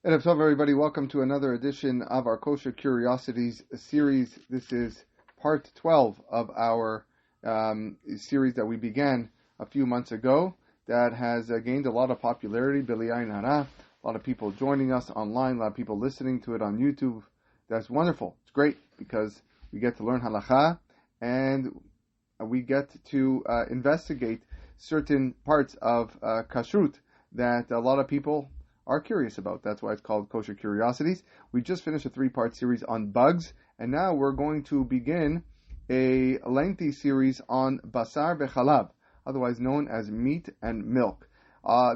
And what's up, everybody? Welcome to another edition of our Kosher Curiosities series. This is part 12 of our series that we began a few months ago that has gained a lot of popularity. B'li'ayin hara, a lot of people joining us online, a lot of people listening to it on YouTube. That's wonderful. It's great because we get to learn halakha and we get to investigate certain parts of kashrut that a lot of people are curious about. That's why it's called Kosher Curiosities. We just finished a 3-part series on bugs, and now we're going to begin a lengthy series on basar v'chalav, otherwise known as meat and milk.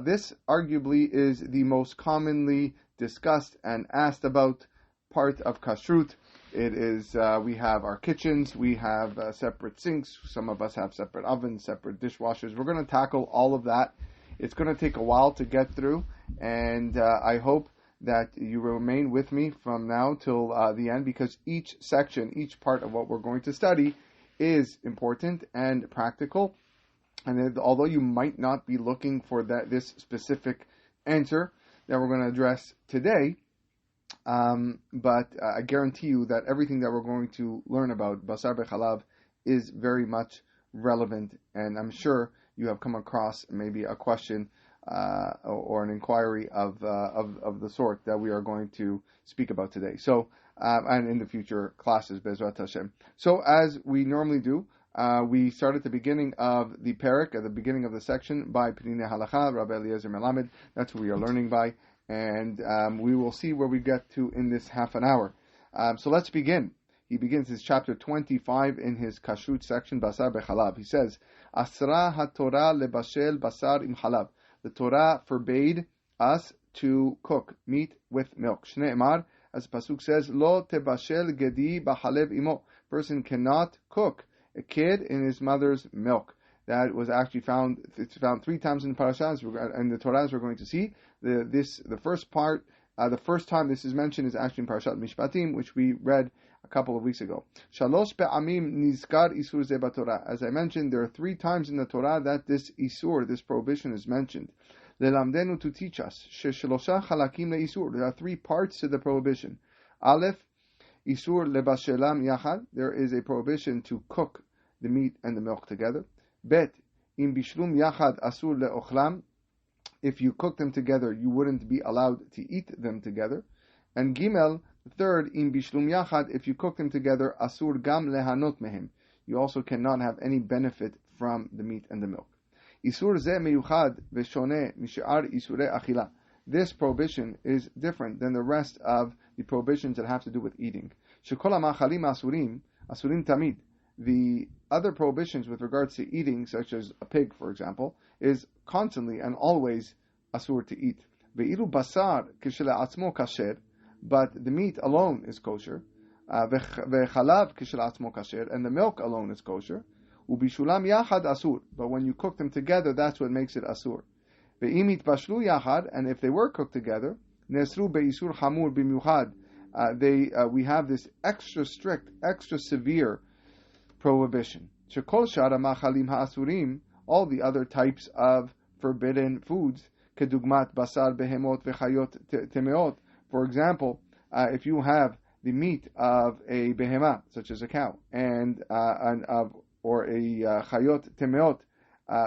This arguably is the most commonly discussed and asked about part of kashrut. It is, we have our kitchens, we have separate sinks, some of us have separate ovens, separate dishwashers. We're going to tackle all of that. It's going to take a while to get through, and I hope that you remain with me from now till the end, because each section, each part of what we're going to study is important and practical. And although you might not be looking for this specific answer that we're going to address today, but I guarantee you that everything that we're going to learn about basar b'chalav is very much relevant, and I'm sure you have come across maybe a question or an inquiry of the sort that we are going to speak about today. So, and in the future classes, Bezrat Hashem. So, as we normally do, we start at the beginning of the parak, at the beginning of the section, by Pnei Halacha, Rabbi Eliezer Melamed. That's who we are learning by, and we will see where we get to in this half an hour. So let's begin. He begins his chapter 25 in his kashrut section, Basar Bechalav. He says, Asra ha-Torah lebashel basar im halav. The Torah forbade us to cook meat with milk. Shnei Emar, as the pasuk says, Lo tebashel gedi b'halev imo. Person cannot cook a kid in his mother's milk. That was actually found. It's found 3 times in the parashas and the Torah, as we're going to see. The first part, the first time this is mentioned is actually in Parashat Mishpatim, which we read a couple of weeks ago. Shalosh pe'amim nizkar isur ze b'Torah. As I mentioned, there are 3 times in the Torah that this isur, this prohibition, is mentioned. Lelamdenu, to teach us. Sheshlosha chalakim leisur. There are 3 parts to the prohibition. Aleph, isur lebashelam yachad. There is a prohibition to cook the meat and the milk together. Bet, im bishlum yachad asur leochlam. If you cook them together, you wouldn't be allowed to eat them together. And Gimel, the third, in bishlum yachad, if you cook them together, asur gam lehanot mehem. You also cannot have any benefit from the meat and the milk. Isur ze meyuchad veshone mishe'ar isure achila. This prohibition is different than the rest of the prohibitions that have to do with eating. Shekol ha'machalim asurim, asurim tamid. The other prohibitions with regards to eating, such as a pig, for example, is constantly and always asur to eat. Ve'ilu basar kishle'atzmo kasher, but the meat alone is kosher. Ve'chalav kishle'atzmo kasher, and the milk alone is kosher. Ubishulam yachad asur, but when you cook them together, that's what makes it asur. Ve'imit bashlu yachad, and if they were cooked together, nesru be'isur hamur b'miuchad, we have this extra strict, extra severe prohibition. Shekol shara machalim ha'asurim, all the other types of forbidden foods, kedugmat basar behemot v'chayot temeot. For example, if you have the meat of a behema, such as a cow, or a chayot temeot,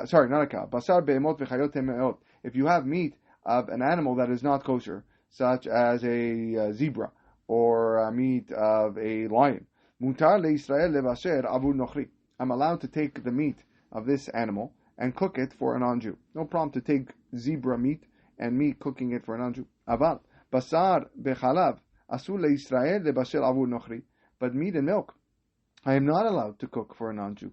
sorry, not a cow, basar behemot v'chayot temeot. If you have meat of an animal that is not kosher, such as a zebra, or meat of a lion, mutar leIsrael levasher avur nochri. I'm allowed to take the meat of this animal and cook it for a non-Jew. No problem to take zebra meat and me cooking it for a non-Jew. Aval basar bechalav asur leIsrael lebashel avur nochri. But meat and milk, I am not allowed to cook for a non-Jew.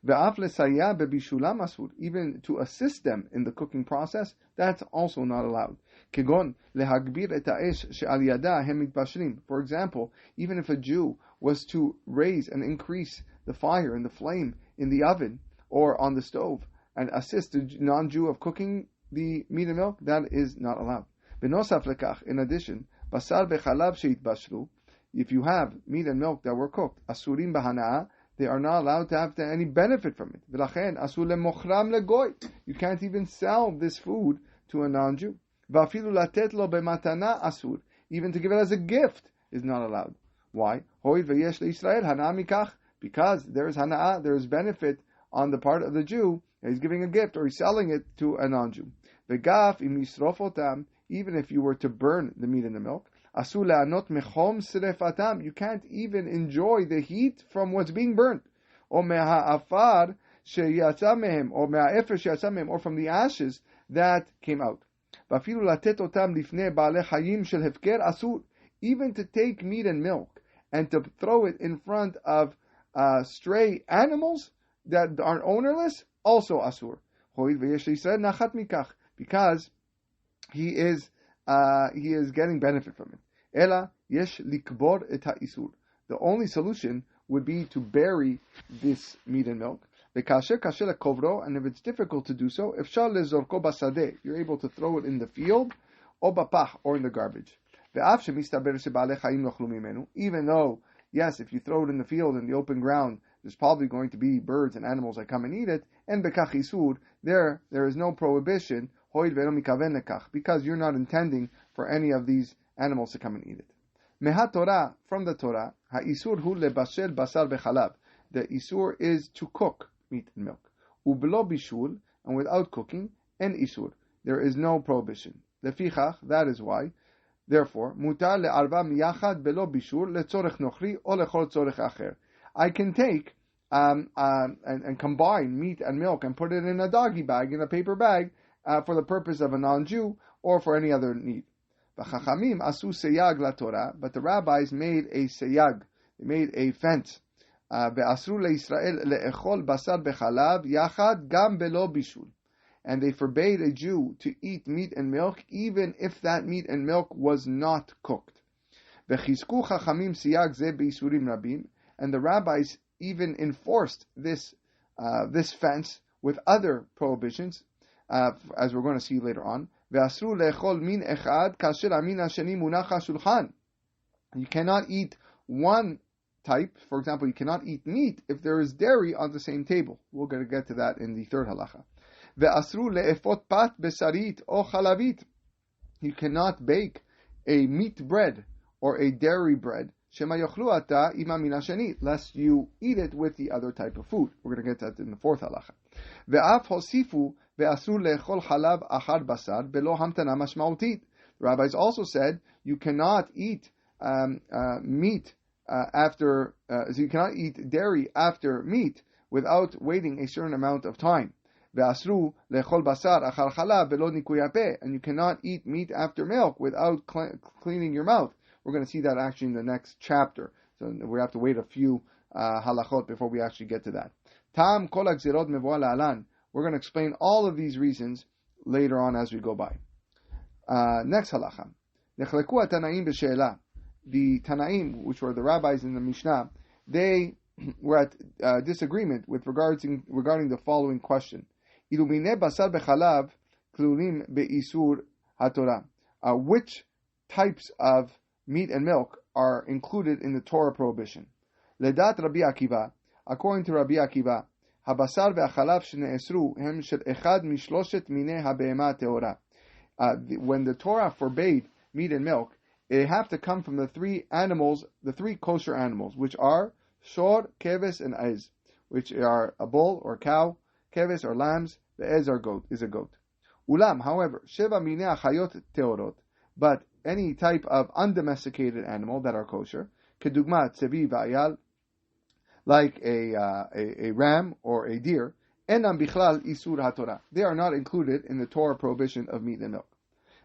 Ve'af lesaya bebishulam asur. Even to assist them in the cooking process, that's also not allowed. Kegon lehagbir et ha'esh she'al yada hem mitbashlim. For example, even if a Jew was to raise and increase the fire and the flame in the oven or on the stove and assist the non-Jew of cooking the meat and milk, that is not allowed. Benosaf lekach, in addition, basar bechalav sheitbashlu, if you have meat and milk that were cooked, asurim b'hana'ah, they are not allowed to have any benefit from it. V'lachen asur lemochram legoy. You can't even sell this food to a non-Jew. Va'afilu latet lo b'matana asur. Even to give it as a gift is not allowed. Why? Hoi v'yesh le'Yisrael hana'a mikach. Because there is hana'ah, there is benefit on the part of the Jew. He's giving a gift or he's selling it to a non-Jew. V'gaf im yisrof otam. Even if you were to burn the meat and the milk, asur le'anot mechom srefatam. You can't even enjoy the heat from what's being burnt. O me'ha'afar sheyatza mehem, or me'ha'efer sheyatza mehem, or from the ashes that came out. Even to take meat and milk and to throw it in front of stray animals that are ownerless, also asur. Because he is getting benefit from it. The only solution would be to bury this meat and milk. And if it's difficult to do so, you're able to throw it in the field, or in the garbage. Even though, yes, if you throw it in the field in the open ground, there's probably going to be birds and animals that come and eat it, and there is no prohibition, because you're not intending for any of these animals to come and eat it. From the Torah, the isur is to cook meat and milk. Ublo bishul, and without cooking, and isur. There is no prohibition. Lefichach, that is why. Therefore, mutar le'arva miyachad belo bishur letzorech nochri o lechol tzorech acher. I can take and combine meat and milk and put it in a doggy bag, in a paper bag, for the purpose of a non-Jew or for any other need. V'chachamim asu seyag la Torah, but the rabbis made a seyag, they made a fence. ואסרו לישראל לאכול בשר בחלב יחד גם בלא בישול. And they forbade a Jew to eat meat and milk even if that meat and milk was not cooked. וחיזקו חכמים סייג זה באיסורים רבים. And the rabbis even enforced this fence with other prohibitions, as we're going to see later on. ואסרו לאכול מין אחד כאשר המין השני מונח על שולחן. You cannot eat one type. For example, you cannot eat meat if there is dairy on the same table. We're going to get to that in the third halacha. Ve'asru le'efot pat besarit o chalavit. You cannot bake a meat bread or a dairy bread, shema yochlu ata ima min hasheni, lest you eat it with the other type of food. We're going to get to that in the fourth halacha. Ve'af hosifu ve'asru le'echol halav achar basar belo hamtana mashmautit. The rabbis also said you cannot eat meat so you cannot eat dairy after meat without waiting a certain amount of time. And you cannot eat meat after milk without cleaning your mouth. We're going to see that actually in the next chapter. So we have to wait a few halachot before we actually get to that. We're going to explain all of these reasons later on as we go by. Next halacha. The Tanaim, which were the rabbis in the Mishnah, they were at disagreement with regarding the following question: which types of meat and milk are included in the Torah prohibition? Ledat Rabbi Akiva, according to Rabbi Akiva, habasar ve'achalav shene'esru hem shel echad mishloshet minei habehema teora. When the Torah forbade meat and milk, they have to come from the three kosher animals, which are shor, keves, and ez, which are a bull or cow, keves are lambs, the ez is a goat. Ulam, however, sheva minei achayot teorot, but any type of undomesticated animal that are kosher, kedugmat tzevi va'ayal, like a ram or a deer, enam bichlal isur haTorah. They are not included in the Torah prohibition of meat and milk.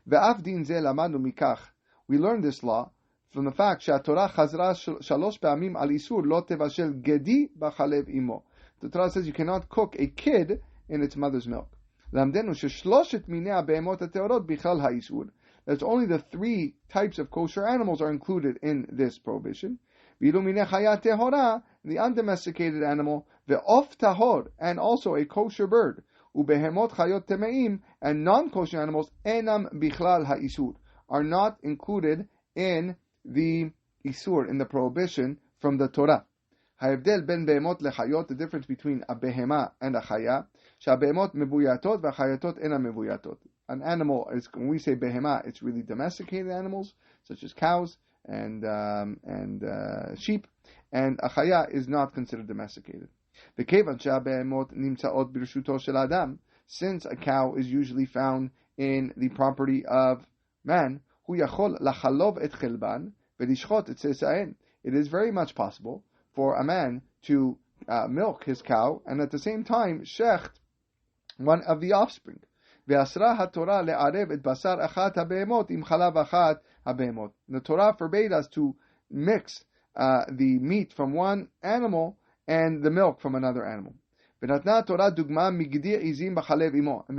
Ve'af din ze lamanu mikach. We learn this law from the fact that Torah chazra shalosh pa'amim al isur lo tevashel gedi b'chalev imo. The Torah says you cannot cook a kid in its mother's milk. Lamdenu sheshloshet minei ha'behemot ha'teorot bichlal ha'isur. That's only the three types of kosher animals are included in this prohibition. V'ilu minei chayat tehora, the undomesticated animal, ve'of tahor, and also a kosher bird, ubehemot chayot temeim, and non-kosher animals, enam bichlal ha'isur, are not included in the isur, in the prohibition from the Torah. Ha'evdel ben behemot lechayot, the difference between a behema and a chaya, sha'behemot mebuyatot v'chayatot ena mebuyatot. an animal is, when we say behema, it's really domesticated animals such as cows and sheep, and a chaya is not considered domesticated. Since a cow is usually found in the property of man, it is very much possible for a man to milk his cow and at the same time shecht one of the offspring. The Torah forbade us to mix the meat from one animal and the milk from another animal. And the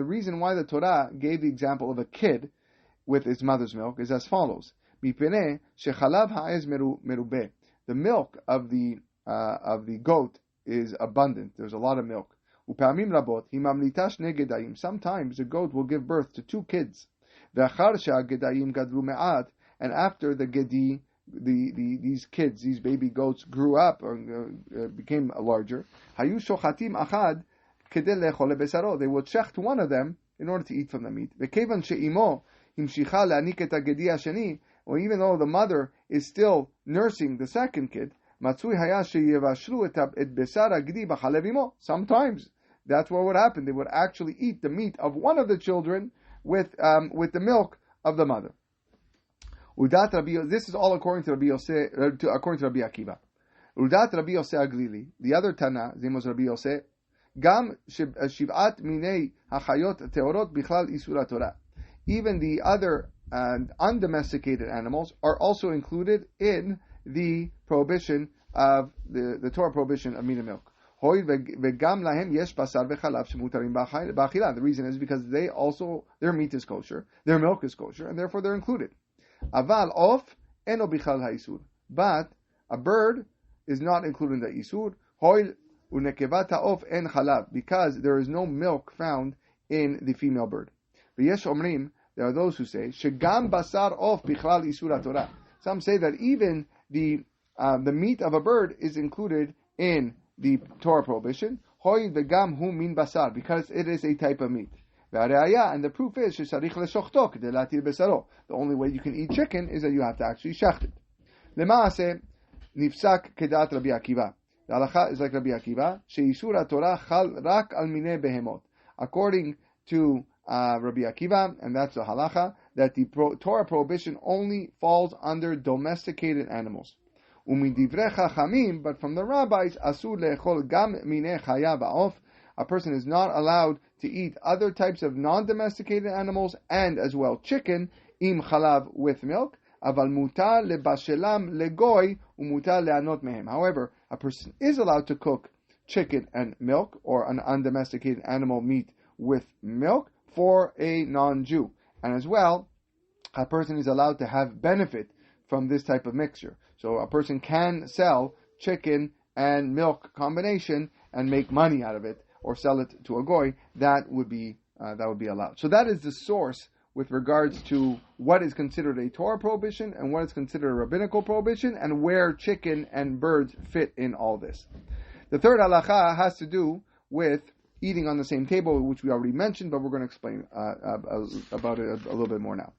reason why the Torah gave the example of a kid with its mother's milk is as follows: the milk of the goat is abundant. There's a lot of milk. Sometimes a goat will give birth to 2 kids. And after the gedi, these kids, these baby goats grew up or became larger, they would shecht one of them in order to eat from the meat. Or even though the mother is still nursing the second kid, sometimes that's what would happen. They would actually eat the meat of one of the children with the milk of the mother. This is all according to Rabbi Akiva. Udat Rabbi Yosef Aglili, the other Tana, Zemos Rabbi Yosef, Gam Shiv'at Minei Hachayot Teorot Bichlal Isura Torah. Even the other undomesticated animals are also included in the prohibition of the Torah prohibition of meat and milk. The reason is because they also, their meat is kosher, their milk is kosher, and therefore they're included. Aval of eno bichal ha'isur. But a bird is not included in the isur. Hoil unekevat ha'of en chalav, because there is no milk found in the female bird. V'yesh omrim, there are those who say shegam basar of bichlal isur Torah. Some say that even the meat of a bird is included in the Torah prohibition. Hoil v'gam hu min basar, because it is a type of meat. And the proof is the only way you can eat chicken is that you have to actually shecht it. Lemaase nifsak kedat Rabbi Akiva. The halacha is like Rabbi Akiva. Sheisur Torah chal rak al minei behemot. According to Rabbi Akiva, and that's the halacha, that the Torah prohibition only falls under domesticated animals. Umidivrei chachamim, but from the rabbis, asur leechol gam minei chaya va'of. A person is not allowed to eat other types of non-domesticated animals and as well chicken, im chalav, with milk. Aval mutar lebashelam legoy umutar leanot mehem. However, a person is allowed to cook chicken and milk, or an undomesticated animal meat with milk, for a non-Jew. And as well, a person is allowed to have benefit from this type of mixture. So a person can sell chicken and milk combination and make money out of it, or sell it to a goy. That would be allowed. So that is the source with regards to what is considered a Torah prohibition and what is considered a rabbinical prohibition, and where chicken and birds fit in all this. The third halacha has to do with eating on the same table, which we already mentioned, but we're going to explain about it a little bit more now.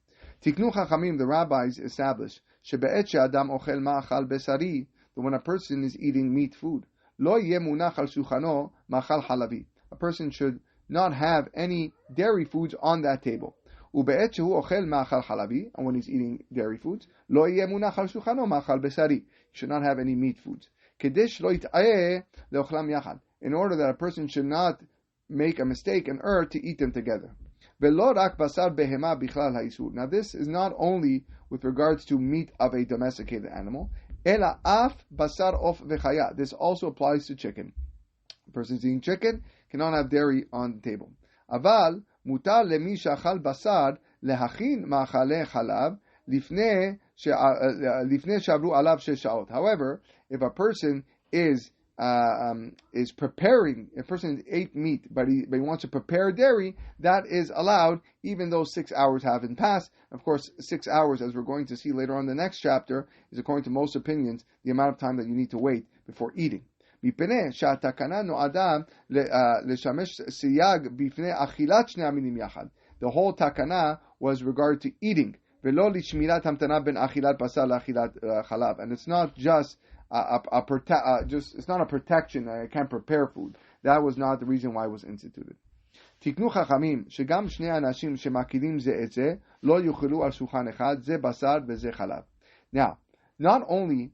Tiknu Chachamim, the rabbis established, shebe'et she'adam ochel ma'achal besari, that when a person is eating meat food, lo yeh munach al shuchano ma'achal halavi. A person should not have any dairy foods on that table. Ube'et shehu ochel ma'achal halavi, and when he's eating dairy foods, lo yeh munach al shuchano ma'achal besari. He should not have any meat foods. Kedesh lo yit'ayeh le'ochlam yachad, in order that a person should not make a mistake and err to eat them together. Velo rak basar behema bichlal ha'isur. Now this is not only with regards to meat of a domesticated animal, ela af basar of vechaya. This also applies to chicken. A person eating chicken cannot have dairy on the table. Aval mutar lemi shachal basar lehachin ma'achale chalav lifnei shavru alav shesh shaot. However, if a person is preparing, a person ate meat, but he wants to prepare dairy, that is allowed, even though 6 hours haven't passed. Of course, 6 hours, as we're going to see later on in the next chapter, is, according to most opinions, the amount of time that you need to wait before eating. Because The whole takana was regard to eating. And it's not just it's not a protection that I can't prepare food. That was not the reason why it was instituted. תיקנו חכמים שגם שני אנשים שמכירים זה את זה לא יאכלו על שולחן אחד, זה בשר וזה חלב. Now, not only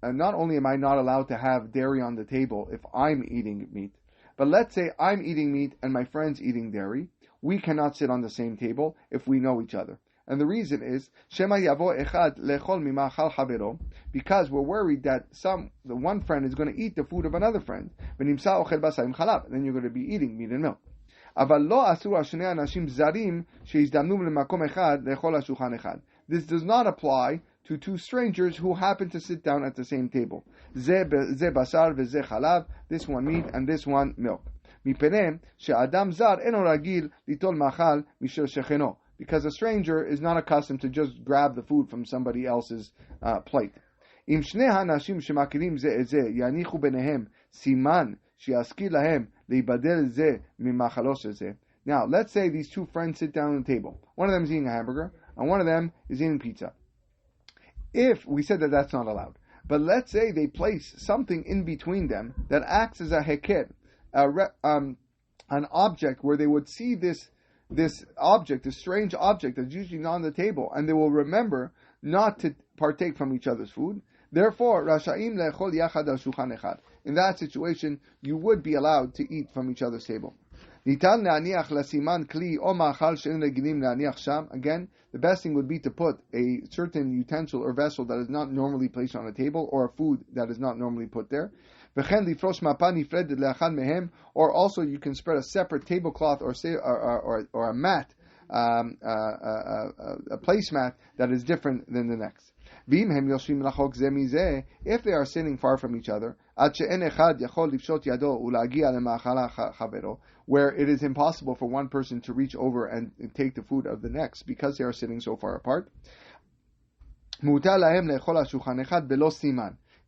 am I not allowed to have dairy on the table if I'm eating meat, but let's say I'm eating meat and my friend's eating dairy, we cannot sit on the same table if we know each other. And the reason is, Shema yavo echad lechol mimachal havero, because we're worried that the one friend is going to eat the food of another friend. V'nimsa ochel basar im chalav, and then you're going to be eating meat and milk. אבל לא אסור על שני אנשים זרים שהזדמנו למקום אחד לאכול על שולחן אחד. This does not apply to two strangers who happen to sit down at the same table. זה בשר וזה חלב, this one meat and this one milk. מפני שאדם זר אינו רגיל ליטול מאכל משל שכנו. Because a stranger is not accustomed to just grab the food from somebody else's plate. אם שני האנשים שמכירים זה את זה יניחו ביניהם סימן שיזכיר להם להיבדל זה ממאכלו של זה. Now, let's say these two friends sit down at the table. One of them is eating a hamburger, and one of them is eating pizza. If we said that that's not allowed, but let's say they place something in between them that acts as a heket, an object where they would see this object, this strange object that's usually not on the table, and they will remember not to partake from each other's food. Therefore, rasha'im le'echol yachad al shulchan echad. In that situation, you would be allowed to eat from each other's table. Again, the best thing would be to put a certain utensil or vessel that is not normally placed on a table, or a food that is not normally put there. Or also you can spread a separate tablecloth or a mat, a placemat that is different than the next. If they are sitting far from each other, where it is impossible for one person to reach over and take the food of the next because they are sitting so far apart,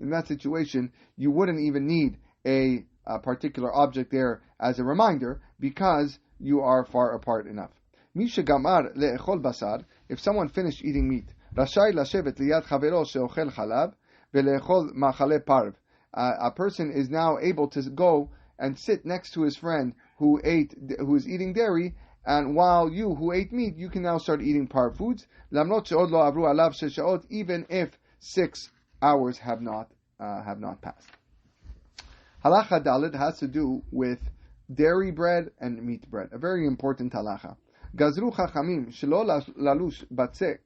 in that situation, you wouldn't even need a particular object there as a reminder because you are far apart enough. If someone finished eating meat, a person is now able to go and sit next to his friend who is eating dairy, and while you who ate meat, you can now start eating parv foods, even if 6 hours have not passed. Halacha Dalet has to do with dairy bread and meat bread. A very important halacha. Gazru chachamim shelo lalush batzek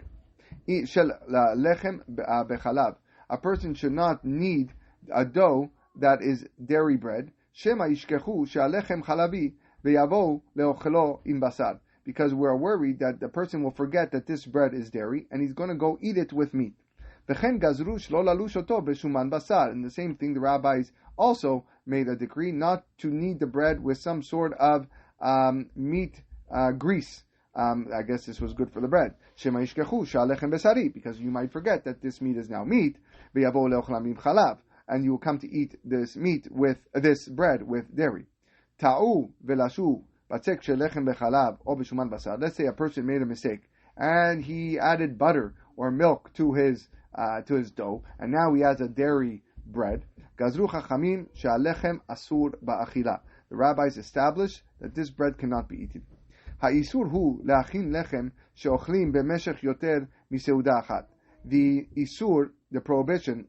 shel lechem bechalav. A person should not knead a dough that is dairy bread. Shema yishkechu she'alechem chalavi ve'yavo leochelo im basar. Because we are worried that the person will forget that this bread is dairy and he's going to go eat it with meat. And the same thing, the rabbis also made a decree not to knead the bread with some sort of meat grease. I guess this was good for the bread. Because you might forget that this meat is now meat. And you will come to eat this meat with this bread with dairy. Let's say a person made a mistake and he added butter or milk to his dough, and now he has a dairy bread. The rabbis established that this bread cannot be eaten. The isur, the prohibition,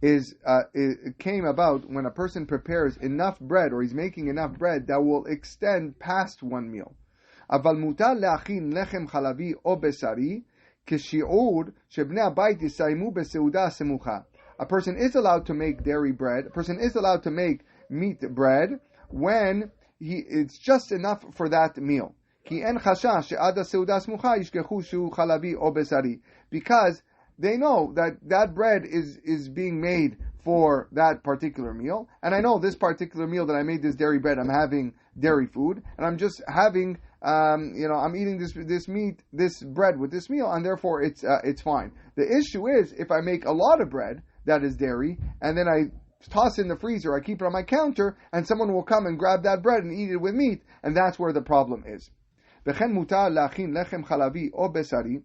it came about when a person prepares enough bread, or he's making enough bread that will extend past one meal. אבל מותר להכין לחם חלבי או בשרי כשיעור שבני הבית יסיימו בסעודה סמוכה. A person is allowed to make dairy bread, a person is allowed to make meat bread when it's just enough for that meal. כי אין חשש שעד הסעודה סמוכה ישכחו שהוא חלבי או בשרי. Because they know that bread is being made for that particular meal, and I know this particular meal that I made this dairy bread, I'm having dairy food, and I'm just having, I'm eating this bread with this meal, and therefore it's fine. The issue is if I make a lot of bread that is dairy, and then I toss it in the freezer, I keep it on my counter, and someone will come and grab that bread and eat it with meat, and that's where the problem is. V'chen mutar la'achin lechem chalavi o besari.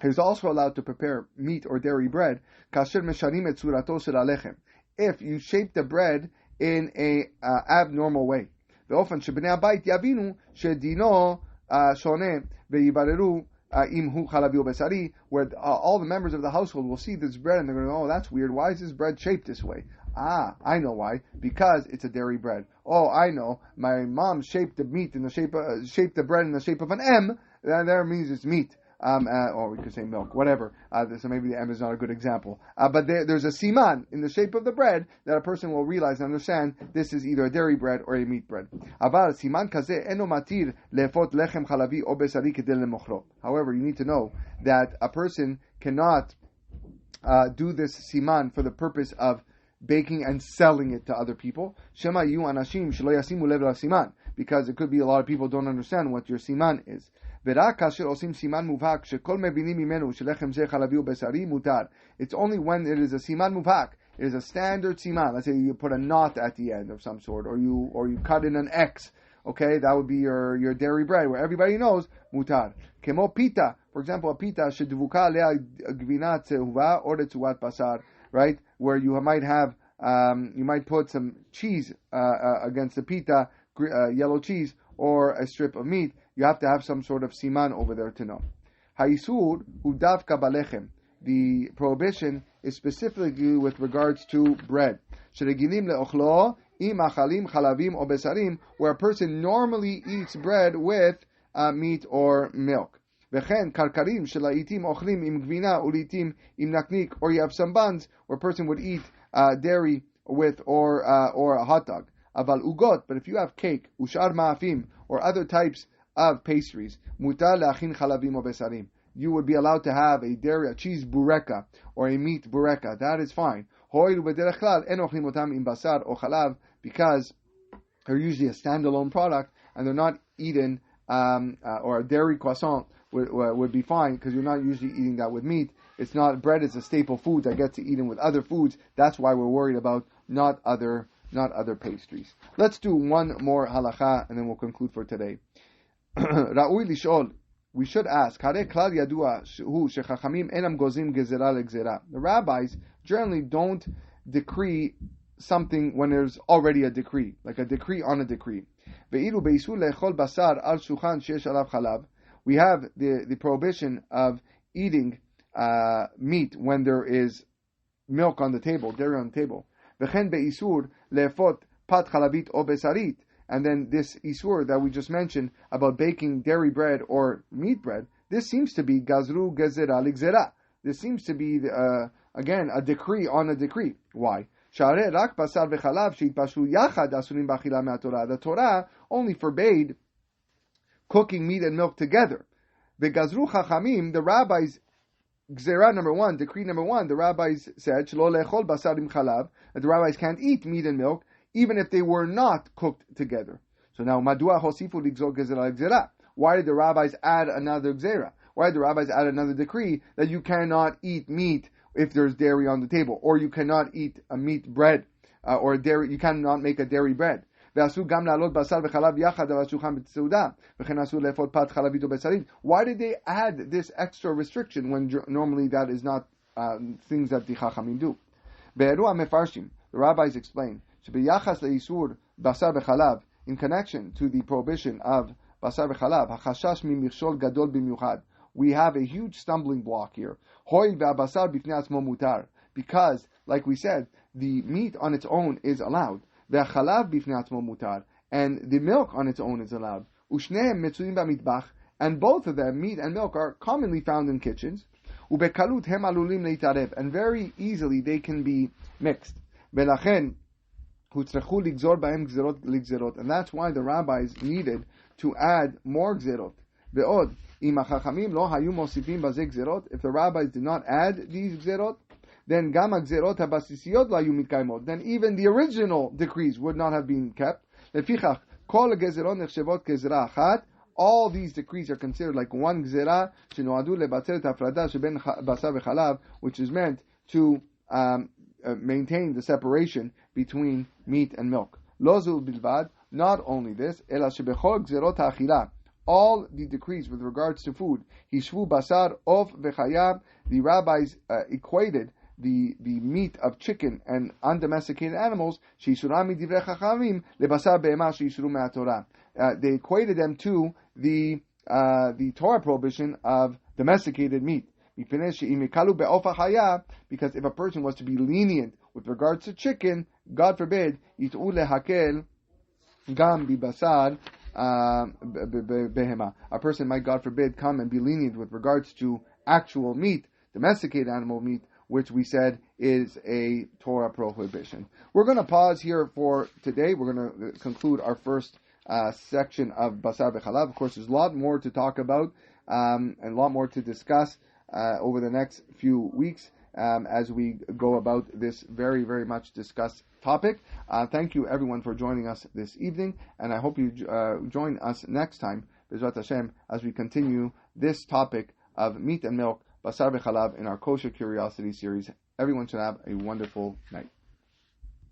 He's also allowed to prepare meat or dairy bread. Kasher meshanim et tzurato shel halechem. If you shape the bread in a abnormal way. Ve'ofan shebnei habayit yavinu shedino shoneh ve'yibareru imhu chalavi o besari, where all the members of the household will see this bread and they're going to go, oh, that's weird. Why is this bread shaped this way? Ah, I know why. Because it's a dairy bread. Oh, I know. My mom shaped the meat in the shape, shaped the bread in the shape of an M. That means it's meat. Or we could say milk, whatever. So maybe the M is not a good example. But there's a siman in the shape of the bread that a person will realize and understand this is either a dairy bread or a meat bread. However, you need to know that a person cannot do this siman for the purpose of baking and selling it to other people. Shema yu anashim shelo yasimu lev siman, because it could be a lot of people don't understand what your siman is. It's only when it is a siman muvhak, it is a standard siman. Let's say you put a knot at the end of some sort, or you cut in an X. Okay, that would be your dairy bread, where everybody knows mutar. Kemo pita, for example, a pita shedvuka alea gvina tzehuva or tetzuat basar, right? Where you might have you might put some cheese against the pita, yellow cheese, or a strip of meat. You have to have some sort of siman over there to know. Haisur udavka balechem. The prohibition is specifically with regards to bread. Sheregilim leochlo im achalim chalavim o besarim, where a person normally eats bread with meat or milk. V'chen karkarim shelaitim ochlim im gvina ulitim im naknik, or you have some buns where a person would eat dairy with or a hot dog. Aval ugot, but if you have cake, ushar ma'afim, or other types of pastries, mutar le'achin chalavim o besarim, you would be allowed to have a dairy, a cheese bureka, or a meat bureka. That is fine. Hoil b'derech klal en ochlim otam im basar o chalav, because they're usually a standalone product and they're not eaten, or a dairy croissant would be fine because you're not usually eating that with meat. It's not, bread is a staple food that gets eaten with other foods. That's why we're worried about not other pastries. Let's do one more halacha and then we'll conclude for today. Ra'ui lishol, we should ask, the rabbis generally don't decree something when there's already a decree, like a decree on a decree. We have the prohibition of eating meat when there is milk on the table, dairy on the table. And then this isur that we just mentioned about baking dairy bread or meat bread, this seems to be gazru gezerah ligzerah. This seems to be, again, a decree on a decree. Why? The Torah only forbade cooking meat and milk together. The gazru chachamim, the rabbis, gzerah number one, decree number one, the rabbis said, shelo lechol basar im chalav, that the rabbis can't eat meat and milk, even if they were not cooked together. So now, madua hosifu ligzor gezerah ligzerah. Why did the rabbis add another gzerah? Why did the rabbis add another decree that you cannot eat meat if there's dairy on the table, or you cannot eat a meat bread, or a dairy, you cannot make a dairy bread? Why did they add this extra restriction when normally that is not things that the Chachamim do? The rabbis explain, in connection to the prohibition of basar v'chalav, we have a huge stumbling block here. Because, like we said, the meat on its own is allowed. And the milk on its own is allowed. And both of them, meat and milk, are commonly found in kitchens. And very easily they can be mixed. And that's why the rabbis needed to add more gzerot. If the rabbis did not add these gzerot, then then even the original decrees would not have been kept. All these decrees are considered like one gzerah, which is meant to maintain the separation between meat and milk. Not only this, all the decrees with regards to food, hishvu basar of v'chayab, the rabbis equated the meat of chicken and undomesticated animals, sheishurami divrei chachamim lebasar be'ema sheishuru me'atorah. They equated them to the Torah prohibition of domesticated meat. Because if a person was to be lenient with regards to chicken, God forbid, yit'u lehakel gam bibasar behema. A person might, God forbid, come and be lenient with regards to actual meat, domesticated animal meat, which we said is a Torah prohibition. We're going to pause here for today. We're going to conclude our first section of Basar V'Chalav. Of course, there's a lot more to talk about and a lot more to discuss over the next few weeks as we go about this very, very much discussed topic. Thank you, everyone, for joining us this evening, and I hope you join us next time, B'ezrat Hashem, as we continue this topic of meat and milk, Basar V'Chalav, in our Kosher Curiosities series. Everyone should have a wonderful night.